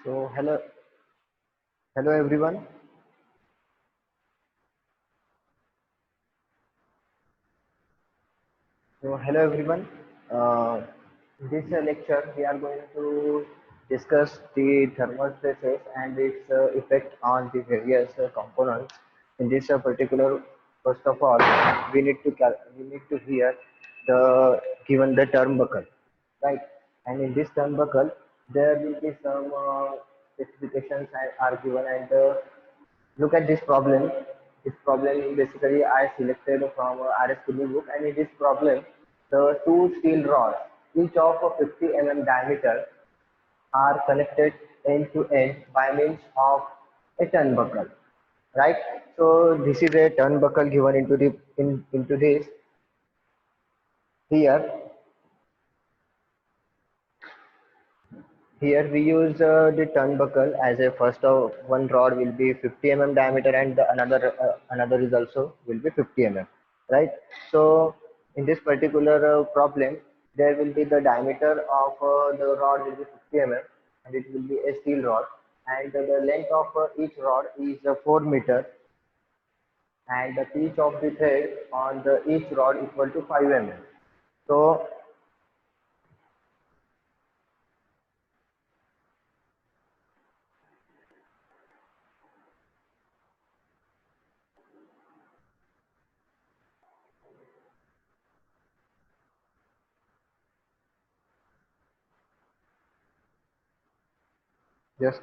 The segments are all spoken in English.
So hello everyone. Hello everyone. In this lecture, we are going to discuss the thermal stresses and its effect on the various components. In this particular, first of all, we need to hear the given the term buckle, right? And in this term buckle, there will be some specifications are given and look at this problem. This problem basically I selected from RSTB book, and in this problem, the two steel rods, each of a 50 diameter, are connected end to end by means of a turnbuckle, right? So this is a turnbuckle given into this here. Here we use the turnbuckle as a first of one rod will be 50 diameter and the another is also will be 50 right? So in this particular problem, there will be the diameter of the rod will be 50 and it will be a steel rod, and the length of each rod is 4 meter, and the pitch of the thread on the each rod equal to 5 So just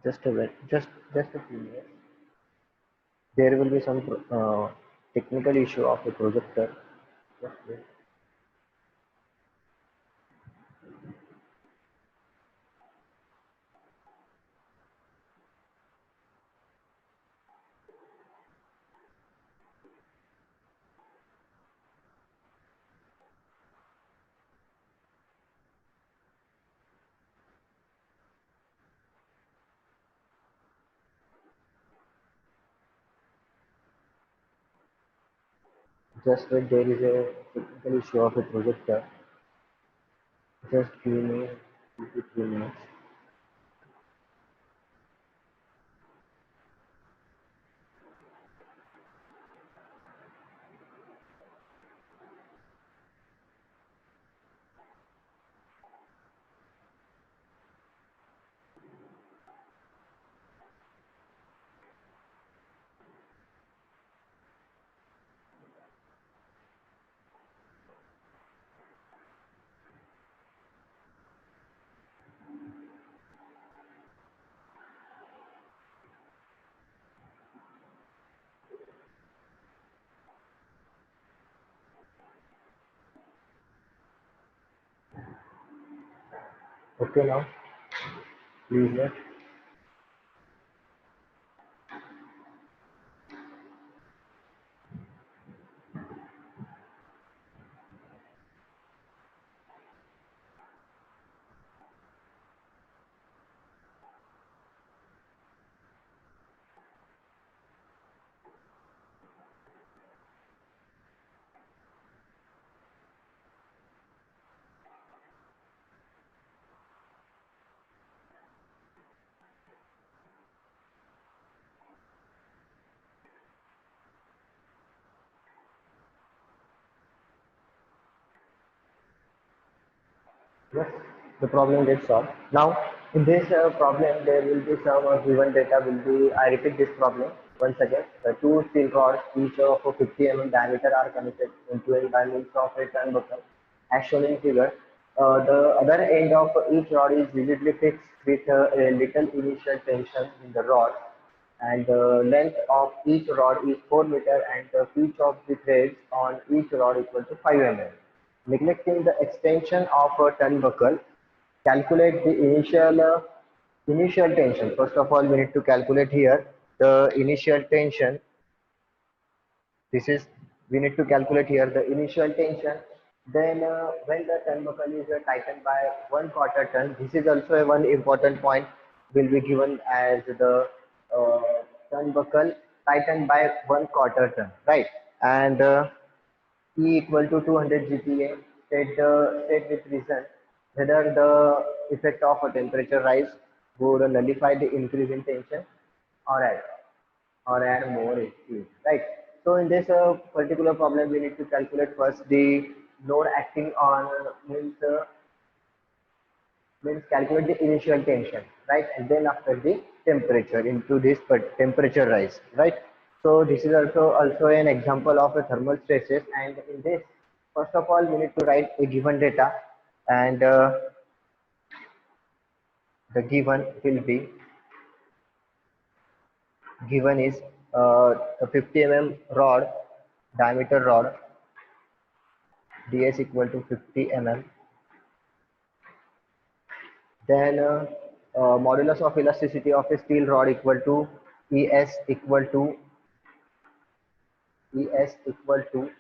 just a minute, just a few minutes. There will be some technical issue of the projector. Just wait. Just wait, there is a technical issue of a projector. Just give me 2 to 3 minutes. Okay, now please wait. Yes, the problem gets solved. Now, in this problem, there will be some given data will be, I repeat this problem once again. The two steel rods, each of a 50 diameter, are connected into a by means of a turnbuckle, as shown in figure. The other end of each rod is rigidly fixed with a little initial tension in the rod, and the length of each rod is 4 meter, and the pitch of the threads on each rod equal to 5 Neglecting the extension of a turnbuckle, calculate the initial tension. First of all, we need to calculate here the initial tension This is, we need to calculate here the initial tension. Then when the turnbuckle is tightened by 1/4 ton, this is also a one important point will be given as the uh, turnbuckle tightened by 1/4 ton, right? And E equal to 200 GPa, state with reason whether the effect of a temperature rise would nullify the increase in tension or add more heat, right? So in this particular problem, we need to calculate first the load acting on means calculate the initial tension, right? And then after the temperature into this temperature rise, right? So this is also an example of a thermal stresses, and in this, first of all, we need to write a given data, and the given will be given is a 50 rod, diameter rod, ds equal to 50 mm. Then modulus of elasticity of a steel rod equal to es equal to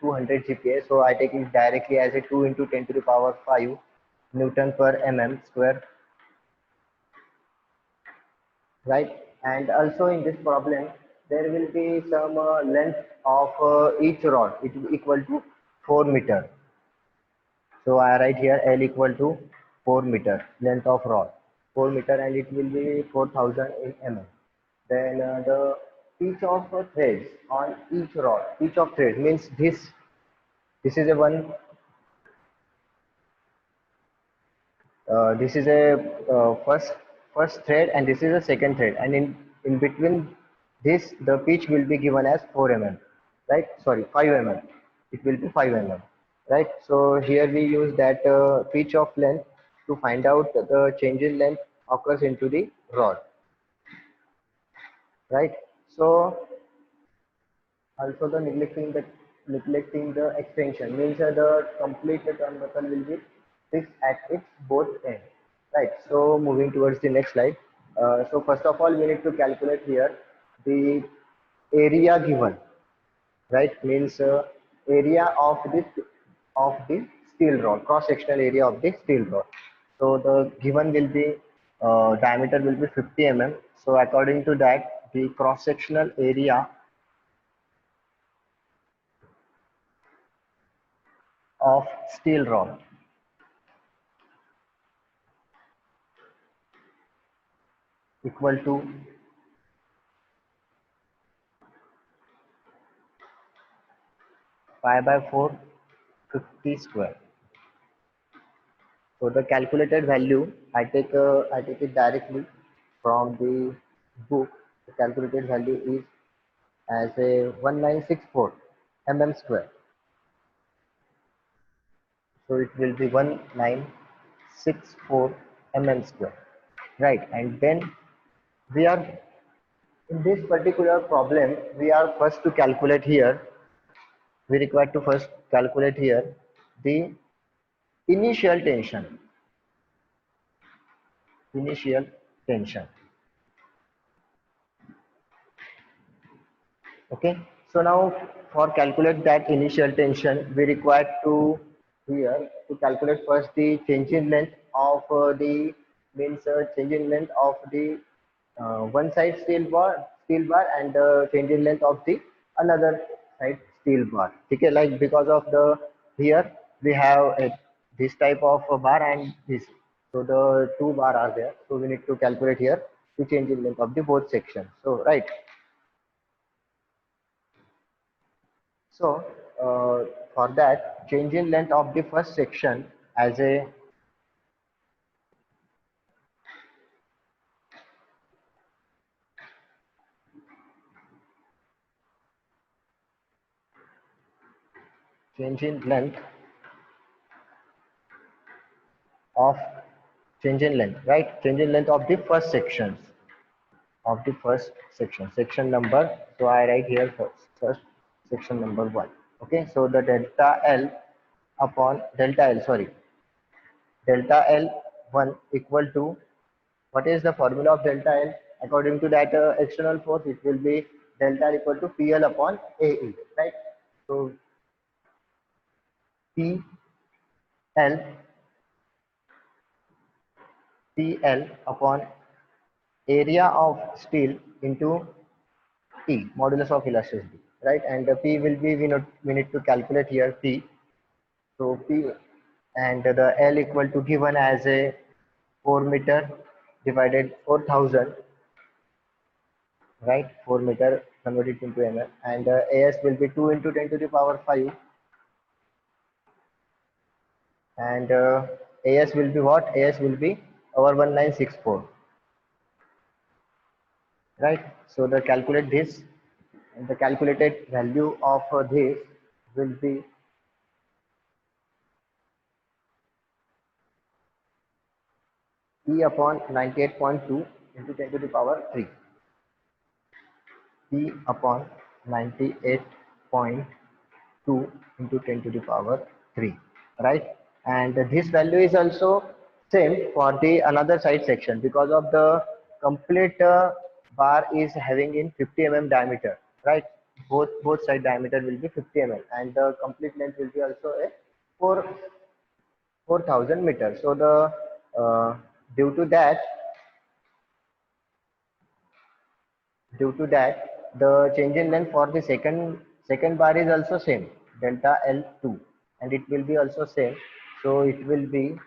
200 GPa. So I take it directly as a 2 into 10 to the power 5 Newton per mm square, right? And also in this problem, there will be some length of each rod. It will equal to 4 meter. So I write here L equal to 4 meter length of rod, 4 meter, and it will be 4000 in mm. Then the pitch of threads on each rod, pitch of thread means this is a one, this is a first thread, and this is a second thread, and in between this the pitch will be given as 4 mm, right? Sorry, 5 mm. It will be 5 mm, right? So here we use that pitch of length to find out the change in length occurs into the rod, right? So also the neglecting the extension means the complete turnbuckle will be fixed at its both ends, right? So moving towards the next slide. So first of all, we need to calculate here the area given, right? Means area of the steel rod, cross sectional area of the steel rod. So the given will be diameter will be 50 mm. So according to that, the cross sectional area of steel rod equal to 5 by 4 50 square. So the calculated value, I take it directly from the book. The calculated value is as a 1964 mm square. So it will be 1964 mm square, right? And then we are in this particular problem, we are first to calculate here. We require to first calculate here the initial tension. Initial tension. Okay. So now for calculate that initial tension, we require to here to calculate first the change in length of the means change in length of the one side steel bar, and change in length of the another side steel bar. Okay, like because of the here we have this type of a bar and this, so the two bar are there. So we need to calculate here the change in length of the both sections. So right. So for that, change in length of the first section as a change in length of change in length, right? Change in length of the first sections of the first section, section number. So I write here first section number 1. Okay, so the delta L upon delta L, sorry, delta L1 equal to, what is the formula of delta L? According to that external force, it will be delta L equal to PL upon AE, right? So PL upon area of steel into P, modulus of elasticity, right? And the P will be, we need to calculate here P. So P and the L equal to given as a 4 meter divided 4,000, right? 4 meter converted into mm, and AS will be 2 into 10 to the power 5, and AS will be what? AS will be our 1964, right? So the calculate this, and the calculated value of this will be E upon 98.2 into 10 to the power 3. P upon 98.2 into 10 to the power 3, right? And this value is also same for the another side section, because of the complete bar is having in 50 diameter, right? Both side diameter will be 50 and the complete length will be also a 4,000 meters. So the due to that the change in length for the second bar is also same, delta L2, and it will be also same. So it will be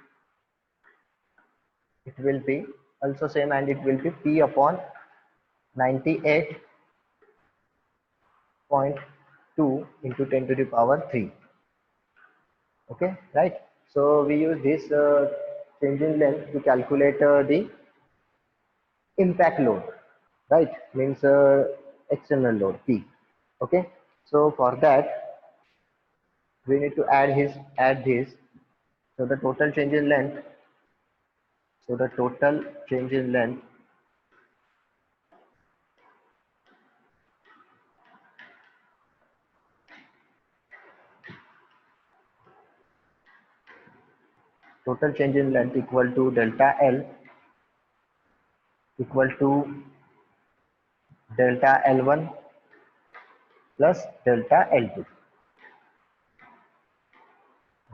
also same, and it will be P upon 98.2 into 10 to the power 3. Okay, right? So we use this change in length to calculate the impact load, right? Means external load P. Okay, so for that we need to add this. So the total change in length, so the total change in length equal to delta L equal to delta L1 plus delta L2,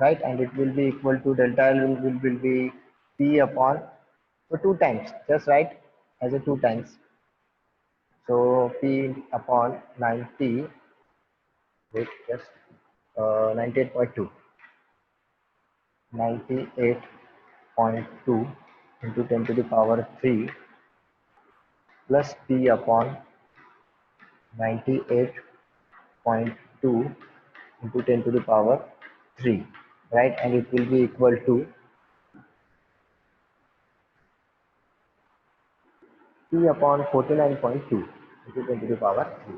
right? And it will be equal to delta L will be P upon, so 2 times, just write as a 2 times. So P upon 90, wait, just 98.2 into 10 to the power 3 plus P upon 98.2 into 10 to the power 3, right? And it will be equal to P upon 49.2 into 10 to the power 3.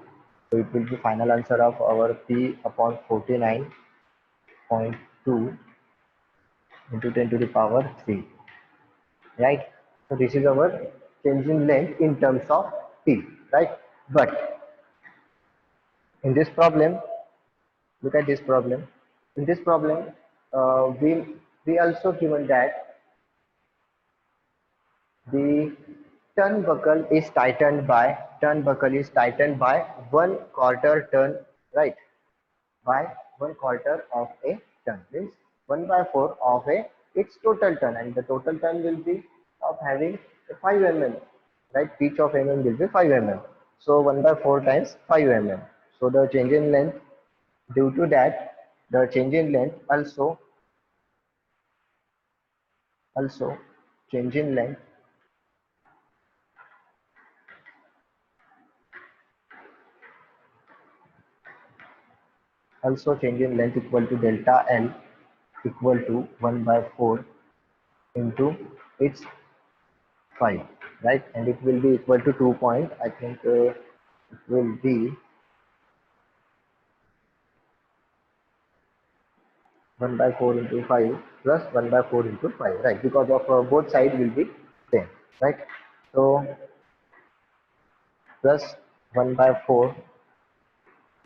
So it will be final answer of our P upon 49.2 into 10 to the power 3, right? So this is our change in length in terms of P, right? But in this problem, look at this problem. In this problem, we also given that the turn buckle is tightened by 1/4 turn, right? By 1/4 of a turn, means 1 by 4 of a its total turn, and the total turn will be of having 5 right? Pitch of will be 5 So 1 by 4 times 5 So the change in length, due to that, the change in length also change in length equal to delta L equal to 1 by 4 into its 5, right? And it will be equal to 2 point, I think it will be 1 by 4 into 5 plus 1 by 4 into 5, right? Because of both sides will be same, right? So plus 1 by 4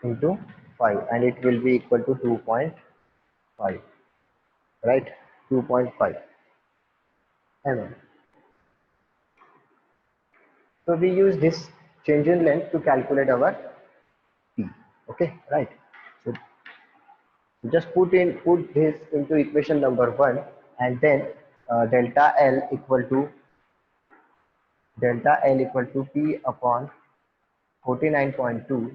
into 5, and it will be equal to 2.5, right? 2.5 mm. So we use this change in length to calculate our P. Okay, right? So Just put this into equation number 1, and then delta L equal to P upon 49.2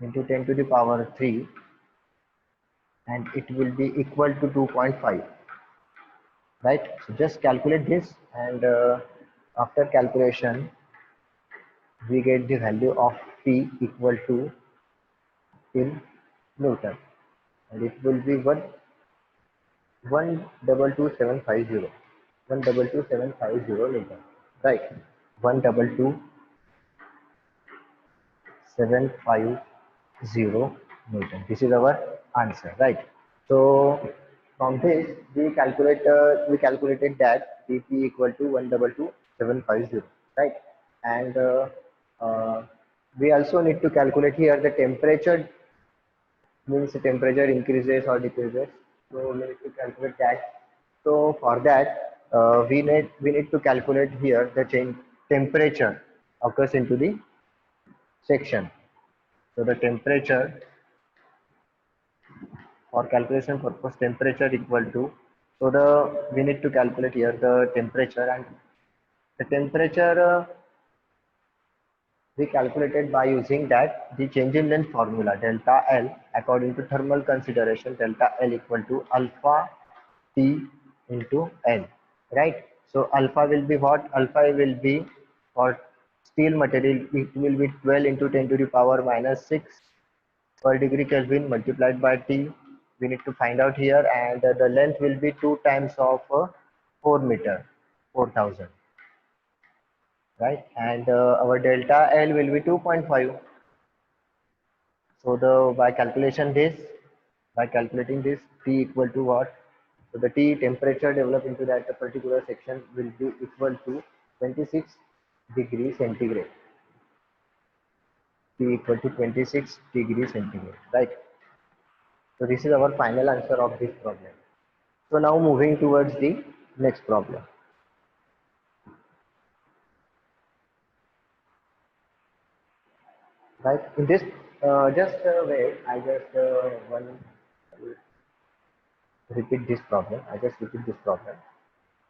into 10 to the power 3, and it will be equal to 2.5, right? So just calculate this, and after calculation we get the value of P equal to in Newton, and it will be 122,750 Newton, right? 122,750 Newton. This is our answer, right? So from this we calculated that dp equal to 122,750, right? And uh, we also need to calculate here the temperature, means the temperature increases or decreases. So we need to calculate that. So for that, we need to calculate here the change temperature occurs into the section. So the temperature, for calculation purpose, temperature equal to, so the we need to calculate here the temperature, and the temperature we calculated by using that the change in length formula delta L according to thermal consideration, delta L equal to alpha T into N, right? So alpha will be what? Alpha will be for steel material, it will be 12 into 10 to the power minus 6 per degree Kelvin multiplied by T. We need to find out here, and the length will be 2 times of 4 meter, 4000, right? And our delta L will be 2.5. So the by calculating this, T equal to what? So the T temperature developed into that particular section will be equal to 26 degrees centigrade. T equal to 26 degrees centigrade, right? So this is our final answer of this problem. So now moving towards the next problem. Right? In this, just wait. I just one repeat this problem. I just repeat this problem.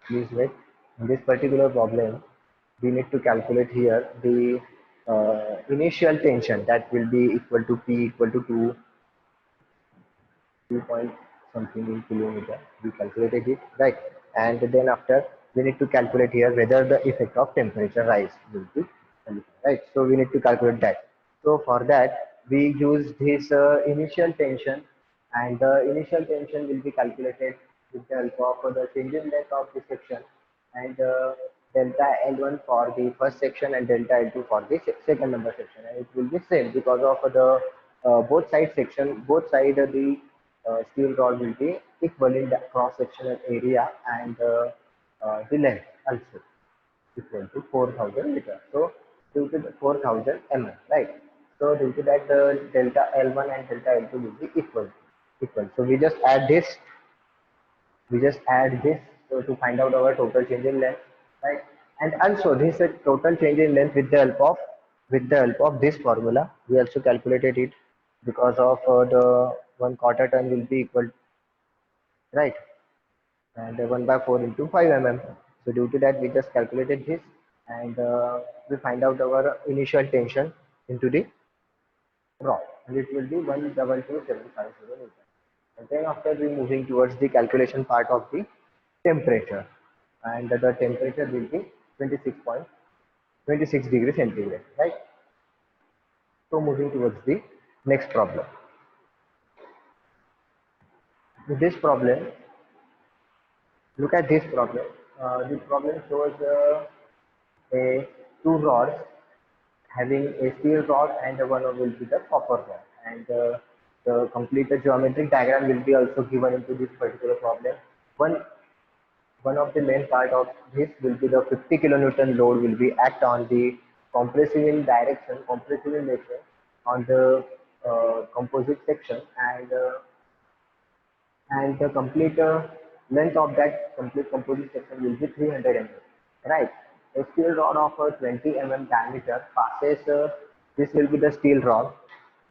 Please wait. In this particular problem, we need to calculate here the initial tension, that will be equal to P equal to 2 point something in kilometer. We calculated it, right? And then after we need to calculate here whether the effect of temperature rise will be, right? So we need to calculate that. So for that we use this initial tension, and the initial tension will be calculated with the help of the change in length of the section, and delta L1 for the first section and delta L2 for the second number section, and it will be same because of the both side the steel rod will be equal in the cross sectional area, and the length also equal to 4000 meters. So due to the 4000 mm, right? So due to that the delta L1 and delta L2 will be equal. So we just add this so to find out our total change in length, right? And also this total change in length with the help of this formula we also calculated it, because of the 1/4 ton will be equal, right? And 1 by 4 into 5 mm. So due to that we just calculated this, and we find out our initial tension into the rod, and it will be 122,750 Newton. And then after we moving towards the calculation part of the temperature, and the temperature will be 26 degrees centigrade, right? So moving towards the next problem. This problem, look at this problem. This problem shows a two rods having a steel rod, and one will be the copper rod, and the complete geometric diagram will be also given into this particular problem. One of the main part of this will be the 50 kilonewton load will be act on the compressive in nature on the composite section, and the complete length of that complete composite section will be 300 mm. Right? A steel rod of 20 mm diameter passes. This will be the steel rod.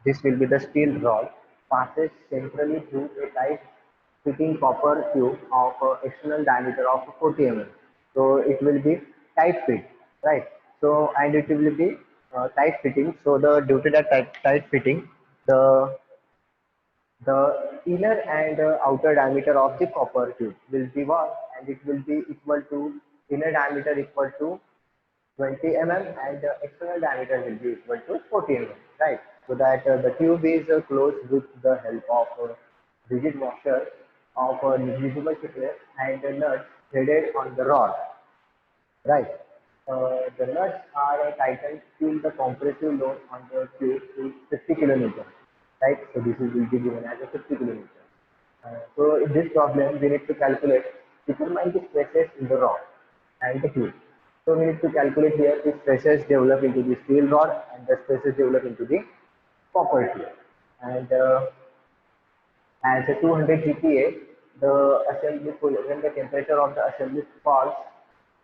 this will be the steel rod, passes centrally through a tight fitting copper tube of external diameter of 40 mm. So it will be tight fit, right? So and it will be tight fitting. So the due to that tight fitting, the inner and outer diameter of the copper tube will be what, and it will be equal to inner diameter equal to 20 mm and external diameter will be equal to 40 mm, right? So that the tube is closed with the help of rigid washer of negligible thickness and nuts threaded on the rod, right? The nuts are tightened till the compressive load on the tube is 50 kilonewton, right? So this is will be given as a 50 kilonewton. So in this problem, we need to calculate, determine the stresses in the rod and the tube. So we need to calculate here the stresses develop into the steel rod and the stresses develop into the copper tube. And as a 200 GPa, the assembly full, when the temperature of the assembly falls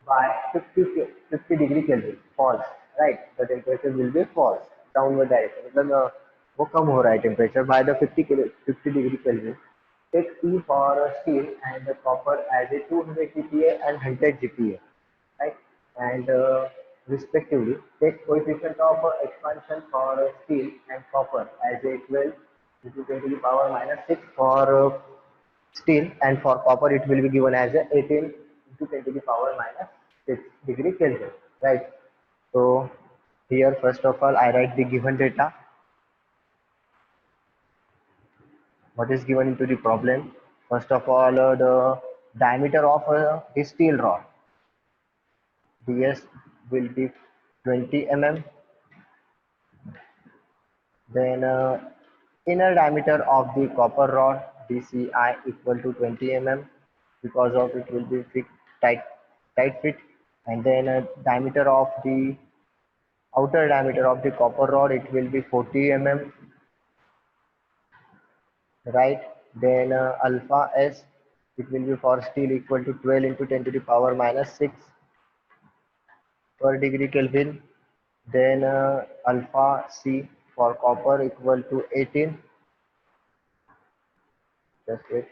by 50 degree Kelvin, falls, right? The temperature will be falls, downward direction. मतलब वो कम हो रहा है temperature by the 50 degree Kelvin. Take E for steel and the copper as a 200 GPa and 100 GPa, right? And respectively, take coefficient of expansion for steel and copper as a 12 into 10 to the power minus 6 for steel, and for copper it will be given as a 18 into 10 to the power minus 6 degree Kelvin, right? So here first of all I write the given data, what is given into the problem. First of all, the diameter of the steel rod ds will be 20 mm. Then inner diameter of the copper rod DCI equal to 20 mm, because of it will be tight tight fit. And then diameter of the outer diameter of the copper rod, it will be 40 mm, right? Then alpha S, it will be for steel equal to 12 into 10 to the power minus 6 per degree Kelvin. Then alpha C for copper equal to 18, just wait,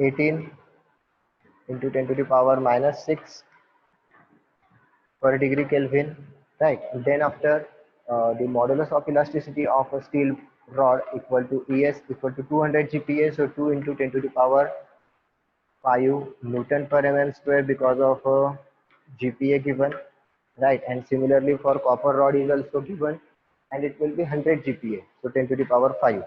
18 into 10 to the power minus 6 per degree Kelvin, right? Then after the modulus of elasticity of a steel rod equal to ES equal to 200 GPa, so 2 into 10 to the power 5 Newton per mm square because of GPa given, right? And similarly for copper rod is also given, and it will be 100 GPa, so 10 to the power 5.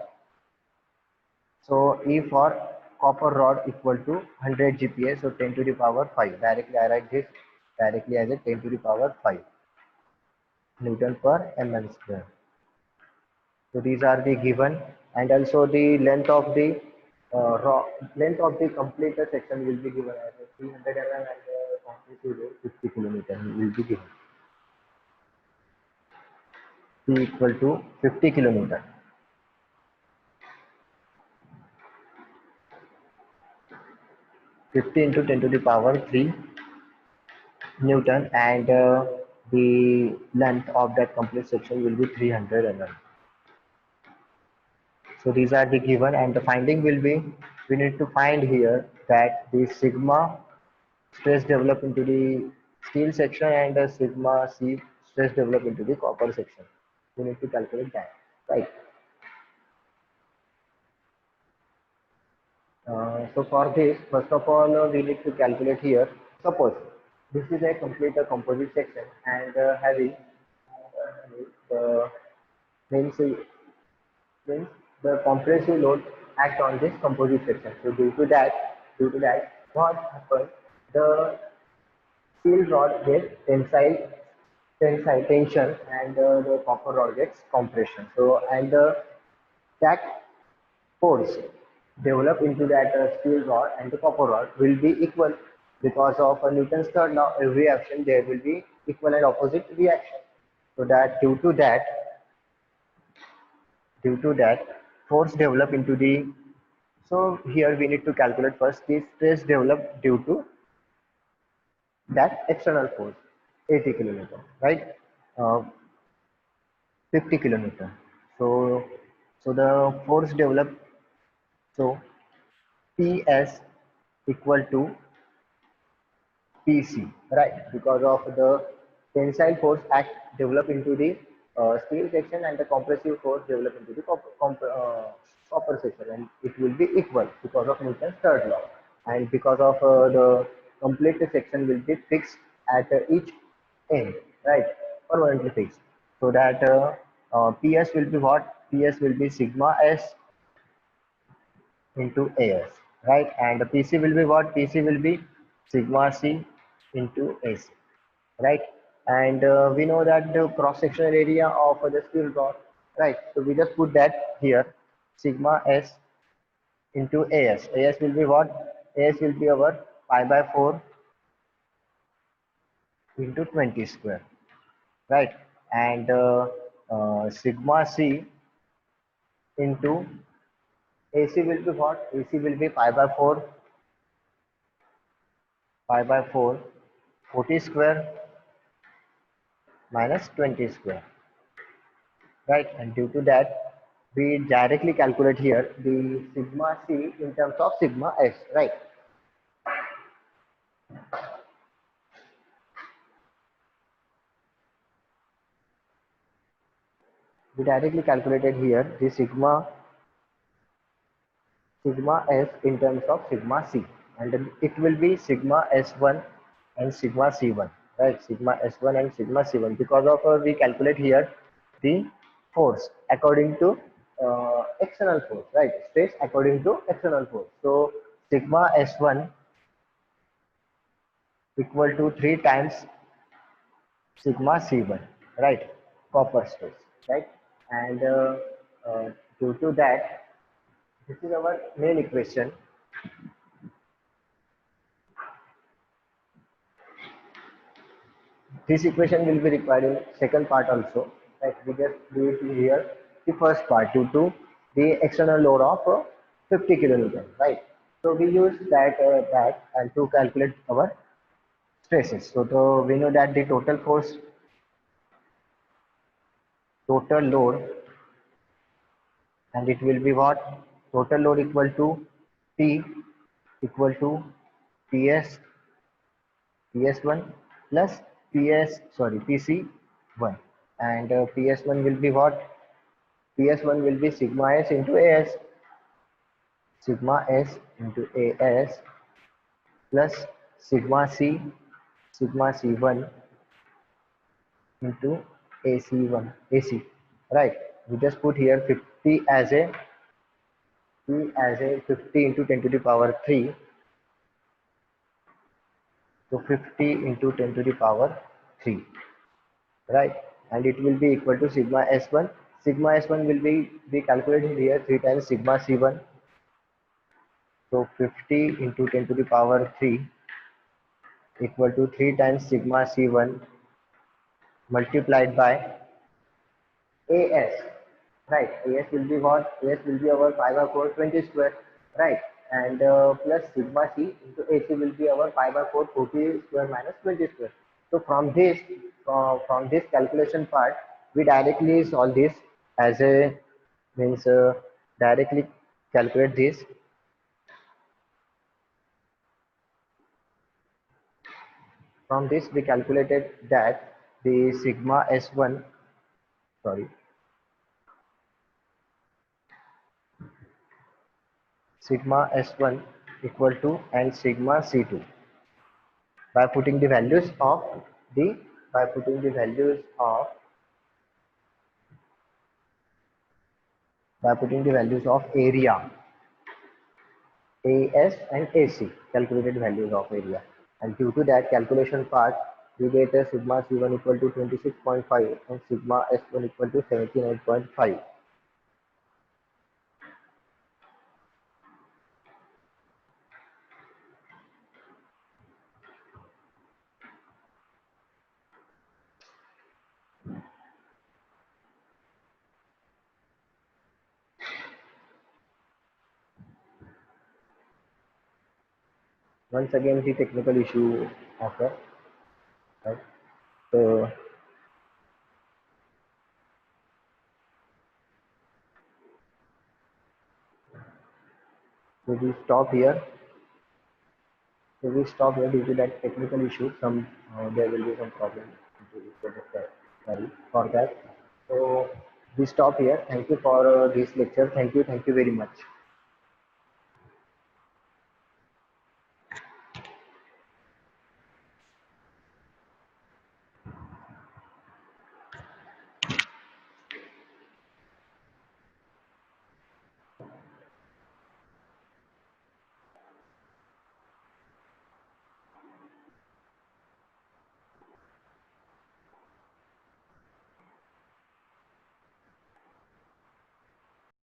So E for copper rod equal to 100 GPa, so 10 to the power 5. Directly I write this directly as a 10 to the power 5 Newton per mm square. So these are the given, and also the length of the length of the complete section will be given as a 300 mm and the compressive load 50 kilometer will be given. C equal to 50 kilometer. Fifty into 10 to the power 3 Newton, and the length of that complete section will be 300 mm. So these are the given, and the finding will be, we need to find here that the sigma stress develop into the steel section and the sigma C stress develop into the copper section. We need to calculate that, right? So for this, first of all, we need to calculate here. Suppose this is a complete composite section and having the means means the compressive load act on this composite section. So due to that, what happens? The steel rod gets tensile tension, and the copper rod gets compression. So and that force developed into that steel rod and the copper rod will be equal, because of Newton's third law. Every action there will be equal and opposite reaction. So that due to that force develop into the, so here we need to calculate first the stress developed due to that external force 80 kilonewton, right? uh, 50 kilonewton. So, so the force developed, so PS equal to PC, right? Because of the tensile force act develop into the steel section and the compressive force develop into the copper section, and it will be equal because of Newton's third law, and because of the complete section will be fixed at each end, right? Permanently fixed. So that PS will be what? PS will be sigma S into AS, right? And the PC will be what? PC will be sigma C into AC, right? And we know that the cross-sectional area of the steel rod, right? So we just put that here, sigma S into AS. AS will be what? AS will be our pi by 4 into 20 square, right? And sigma C into AC will be what? AC will be pi by 4, 40 square minus 20 square, right? And due to that, we directly calculate here the sigma C in terms of sigma S, right? We directly calculated here the sigma S in terms of sigma C, and then it will be sigma S1 and sigma C1, right? Sigma S1 and sigma C1, because of we calculate here the force according to external force, right? Stress according to external force. So sigma S1 equal to 3 times sigma C1, right? Copper stress, right? And uh, due to that, this is our main equation. This equation will be required in second part also, right? We just do it here the first part due to the external load of 50 kilonewton, right? So we use that and to calculate our stresses. So we know that the total load, and it will be what? Total load equal to T equal to PS PS1 plus PC1, and PS1 will be what? PS1 will be sigma S into AS, sigma S into AS plus sigma C, sigma C1 into AC, right? We just put here 50 as a 50 into 10 to the power 3, so 50 into 10 to the power 3, right? And it will be equal to sigma S1. Sigma S1 will be calculated here 3 times sigma C1, so 50 into 10 to the power 3 equal to 3 times sigma C1 multiplied by AS, right? AS will be what? AS will be our pi by 4 20 square, right? And plus sigma C into AC will be our pi by 4 40 square minus 20 square. So from this calculation part, we directly solve this as a means directly calculate this. From this we calculated that the sigma S1, sorry, sigma S1 equal to and sigma C2 by putting the values of the by putting the values of area, AS and AC, calculated values of area, and due to that calculation part, we get a sigma C1 equal to 26.5 and sigma S1 equal to 79.5. Once again, the technical issue occur, right? So So we stop here. So we stop here due to that technical issue. There will be some problem to the project. Sorry for that. So we stop here. Thank you for this lecture. Thank you. Thank you very much.